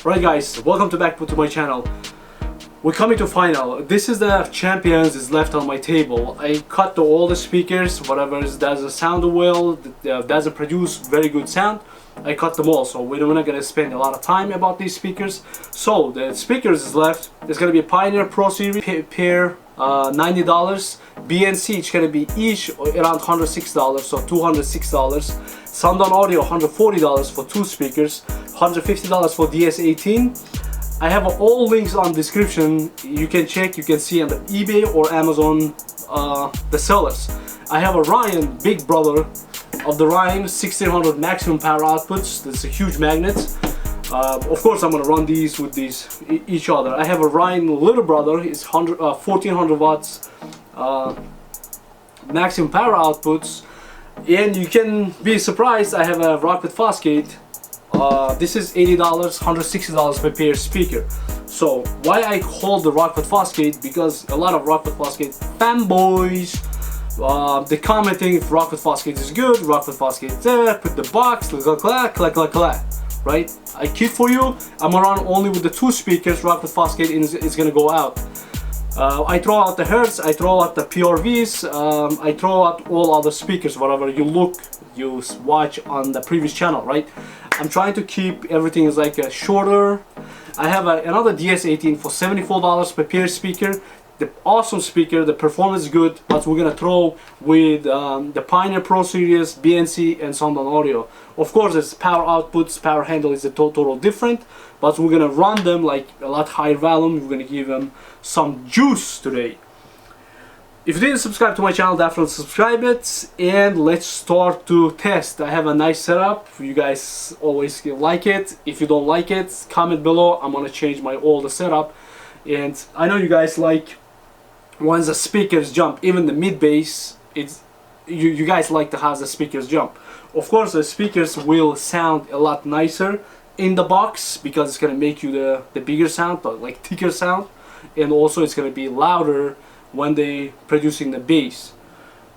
Right guys, welcome back to my channel. We're coming to final. This is the champions is left on my table. I cut all the speakers, whatever doesn't sound well, doesn't produce very good sound. I cut them all, so we're not gonna spend a lot of time about these speakers. So the speakers is left. There's gonna be a Pioneer Pro Series pair, $90. BNC, it's gonna be each around $106, so $206. Sound-On Audio, $140 for two speakers, $150 for DS18. I have all links on description. You can check, you can see on the eBay or Amazon the sellers. I have a Ryan, big brother of the Ryan, 1600 maximum power outputs. This is a huge magnet. Of course I'm gonna run these with each other. I have a Ryan little brother, it's 1400 watts maximum power outputs. And you can be surprised, I have a Rockwell Fosgate. This is $80, $160 per pair speaker. So why I call the Rockwell Fosgate? Because a lot of Rockwell Fosgate fanboys, they commenting if Rockwell Fosgate is good, Rockwell Fosgate there, put the box, clack, right? I kid for you, I'm around only with the two speakers, Rockwell Fosgate is gonna go out. I throw out the Hertz, I throw out the PRVs, I throw out all other speakers, whatever you watch on the previous channel, right? I'm trying to keep everything is like a shorter. I have another DS18 for $74 per pair speaker. The awesome speaker, the performance is good, but we're gonna throw with the Pioneer Pro Series, BNC, and Sound-On Audio. Of course, it's power outputs, power handle is a total different, but we're gonna run them like a lot higher volume. We're gonna give them some juice today. If you didn't subscribe to my channel, definitely subscribe it, and let's start to test. I have a nice setup. You guys always like it. If you don't like it, comment below. I'm gonna change my older setup. And I know you guys like once the speakers jump, even the mid bass, you guys like to have the speakers jump. Of course the speakers will sound a lot nicer in the box because it's gonna make you the bigger sound, but like thicker sound, and also it's gonna be louder when they producing the bass,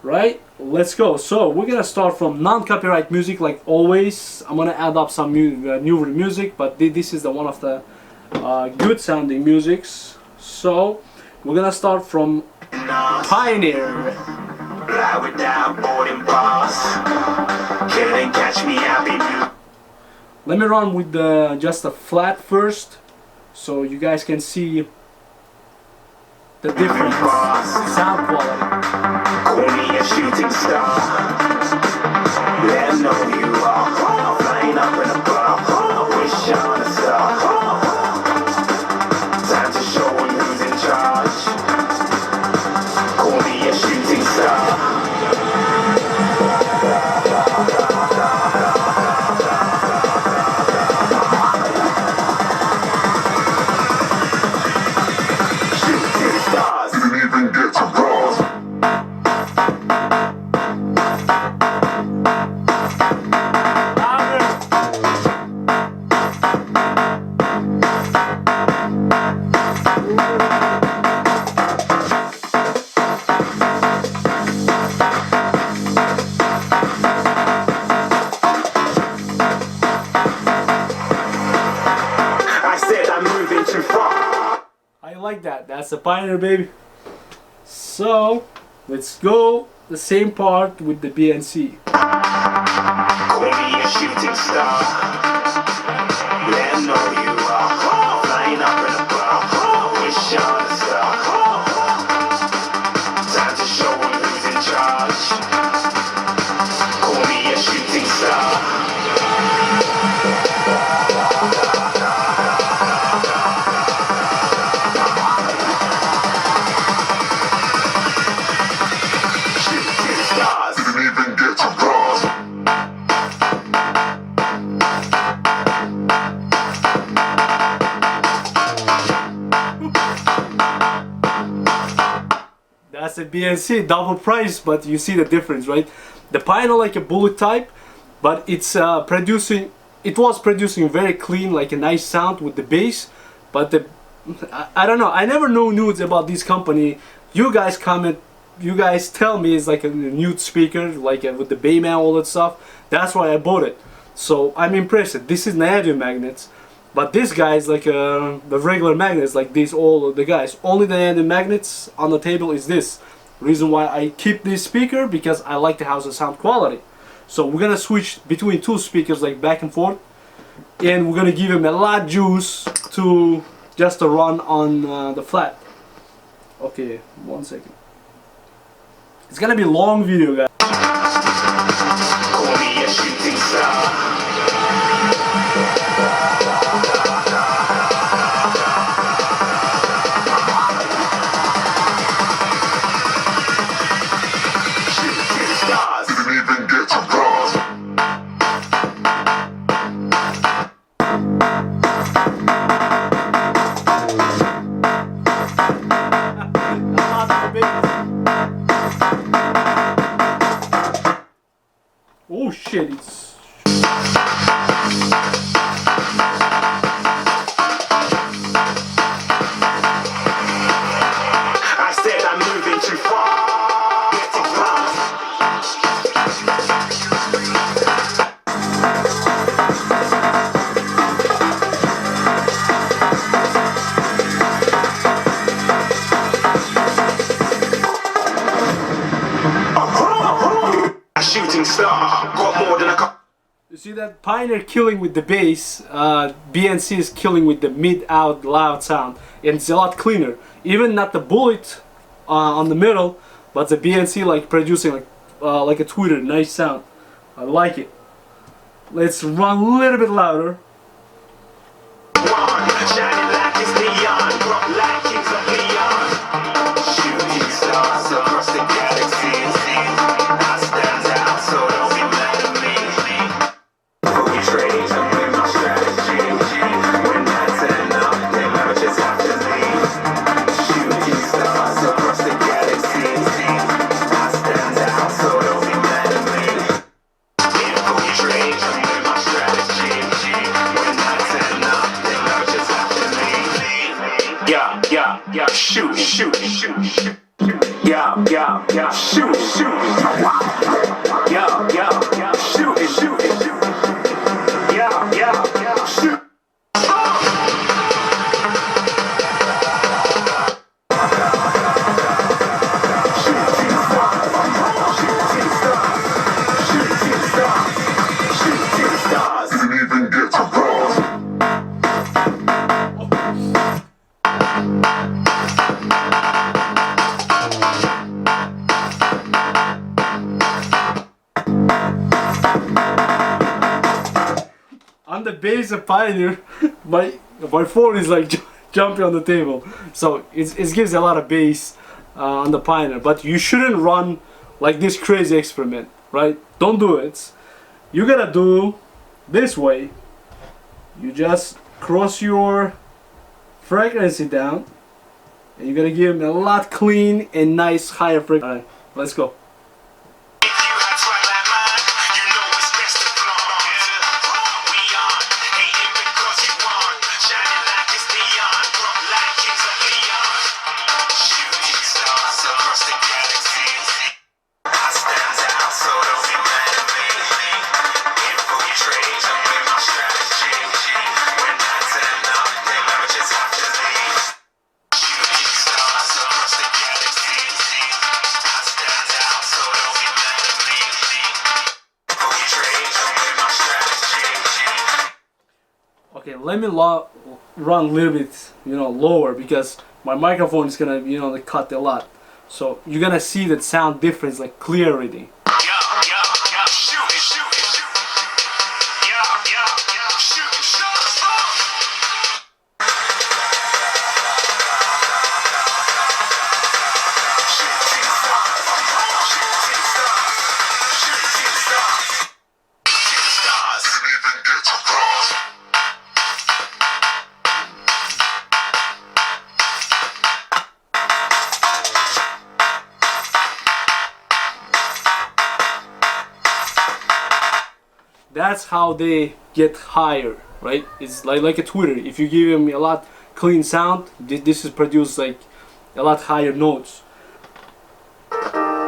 right? Let's go. So we're gonna start from non-copyright music like always. I'm gonna add up some newer music, but this is the one of the good sounding musics. So we're gonna start from Pioneer. Let me run with just a flat first, so you guys can see the difference sound quality. Call me a shooting star. Let them know you are flying up in a bar. Wish on a star. Time to show them who's in charge. Call me a shooting star. I like that. That's a Pioneer, baby. So let's go the same part with the BNC. Call me a shooting star. Let them know you are flying up in a bar. Wish on a star. Time to show them who's in charge. Call me a shooting star. That's a BNC, double price, but you see the difference, right? The Pioneer like a bullet type, but it was producing very clean, like a nice sound with the bass, but I don't know, I never know nudes about this company. You guys comment, you guys tell me it's like a nude speaker, like with the Bayman, all that stuff. That's why I bought it. So I'm impressed. This is neodymium magnets. But this guy is like the regular magnets, like these all the guys. Only the magnets on the table is this. Reason why I keep this speaker, because I like to have the sound quality. So we're gonna switch between two speakers like back and forth, and we're gonna give him a lot juice to just to run on the flat. Okay, 1 second. It's gonna be a long video, guys. Call me a shooting star. Shooting stars. Didn't even get to cross. Oh shit, it's... I said I'm moving too far. Getting a shooting star. Got more than a couple. You see that Pioneer killing with the bass, BNC is killing with the mid-out loud sound, and it's a lot cleaner. Even not the bullet on the middle, but the BNC like producing like a tweeter, nice sound. I like it. Let's run a little bit louder. Shining like it's neon, rock like kings of Leon. Shooting stars across the galaxy. I stand out, so don't be mad at me. Fully trained, I'm with my strategy. When I turn up, they never just after me. Shooting stars across the galaxy. I stand out, so don't be mad at me. Fully trained, I'm with my strategy. When I turn up, they never just after me. Yeah, shoot, shoot, shoot, shoot. Yeah, shoot, shoot. Yeah, shoot, shoot, shoot. Yeah, shoot. Shooting stars. Didn't even get to cross. On the bass of Pioneer, my phone is like jumping on the table, so it gives a lot of bass on the Pioneer. But you shouldn't run like this crazy experiment, right? Don't do it. You gotta do this way. You just cross your frequency down, and you're gonna give them a lot clean and nice higher frequency. Alright, let's go. If you had twilight mind, you know it's best to flaunt. We on, hating because you want. Shining like it's neon, rock like kings of Leon. Shooting stars across the galaxy. I stand out, so don't be mad at me. Infiltrate, I'm with my strategy. When I turn up, they never just after me. Shooting stars across the galaxy. I stand out, so don't be mad at me. Infiltrate, I'm with my strategy. Okay, let me run a little bit, lower, because my microphone is gonna, like, cut a lot. So you're gonna see that sound difference, like clear already. Yeah, shoot, shoot, shoot. Yeah, shoot, shoot. Shooting stars, shooting stars, shooting stars. Shooting stars. Didn't even get to cross. That's how they get higher, right? It's like a tweeter. If you give them a lot clean sound, this is produced like a lot higher notes. Vocals.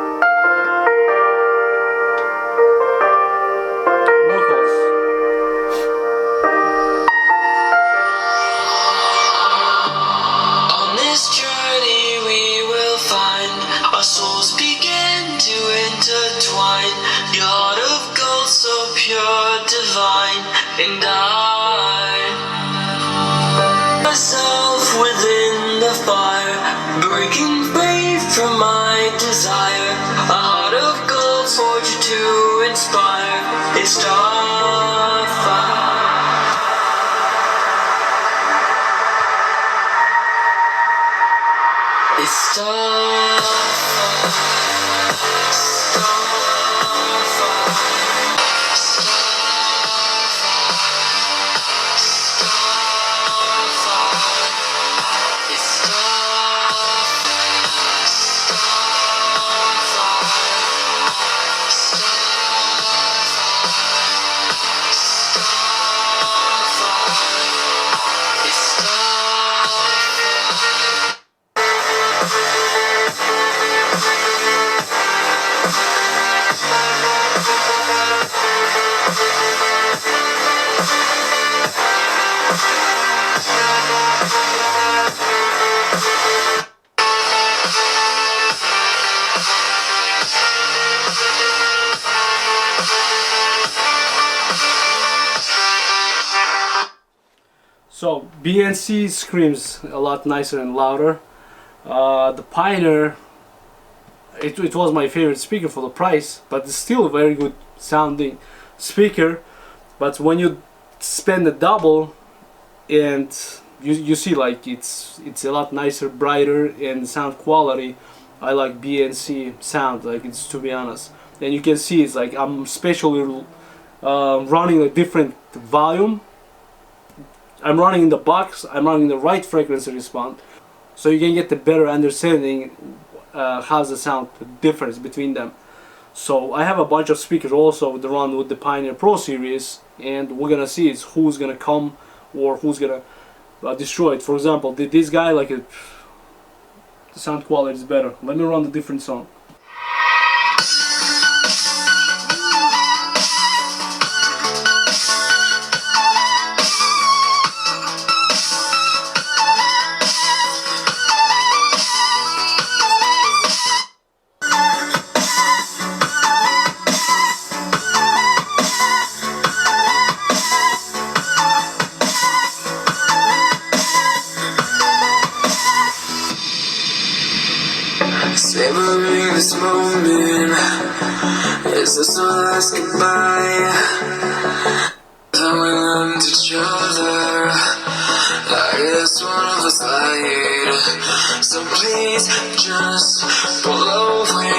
and I myself within the fire, breaking free from my desire. A heart of gold forged to inspire. It's starfire. It's starfire. So BNC screams a lot nicer and louder. The Pioneer, it was my favorite speaker for the price, but it's still a very good sounding speaker. But when you spend the double, and you see like it's a lot nicer, brighter, and sound quality. I like BNC sound, like it's, to be honest. And you can see it's like I'm especially running a different volume. I'm running in the box, I'm running the right frequency response, so you can get the better understanding how's the sound, the difference between them. So I have a bunch of speakers also that run with the Pioneer Pro series, and we're gonna see who's gonna come or who's gonna destroy it. For example, this guy, like the sound quality is better. Let me run the different song. Savoring this moment, is this our last goodbye? Coming on to each other, I guess one of us lied. So please just pull away.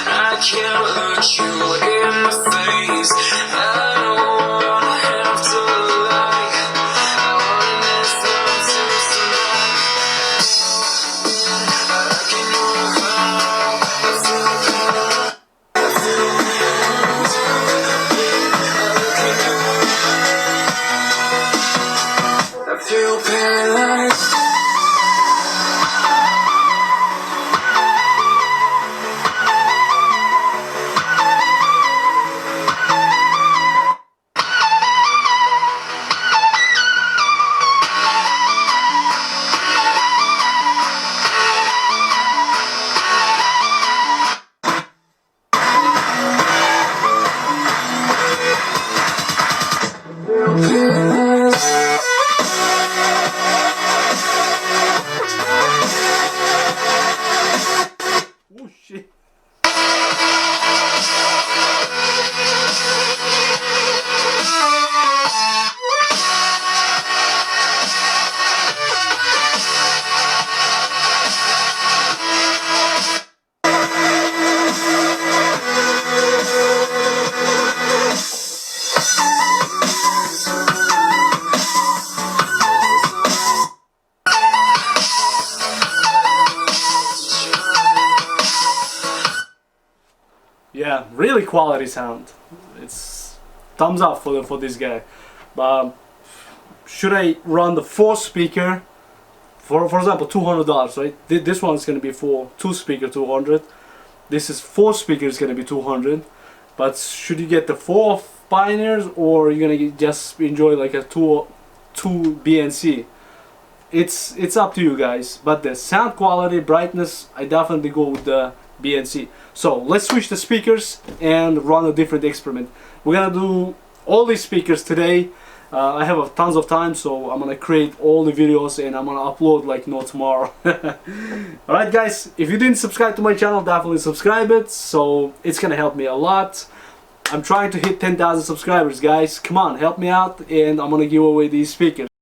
I can't look you in the face. I don't wanna have to lie. I want this love to survive. I can move on. I feel better. I feel better. I feel paralyzed. Oh shit. Yeah, really quality sound. It's thumbs up for this guy. But should I run the 4-speaker? For example, $200, right? This one's gonna be for 2-speaker, 200. This is 4-speaker, is gonna be 200. But should you get the 4 Pioneers, or you're gonna just enjoy like a two BNC? It's up to you guys. But the sound quality, brightness, I definitely go with the BNC. So let's switch the speakers and run a different experiment. We're gonna do all these speakers today. I have tons of time, so I'm gonna create all the videos and I'm gonna upload like no tomorrow. Alright guys, if you didn't subscribe to my channel, definitely subscribe it, so it's gonna help me a lot. I'm trying to hit 10,000 subscribers, guys. Come on, help me out, and I'm gonna give away these speakers.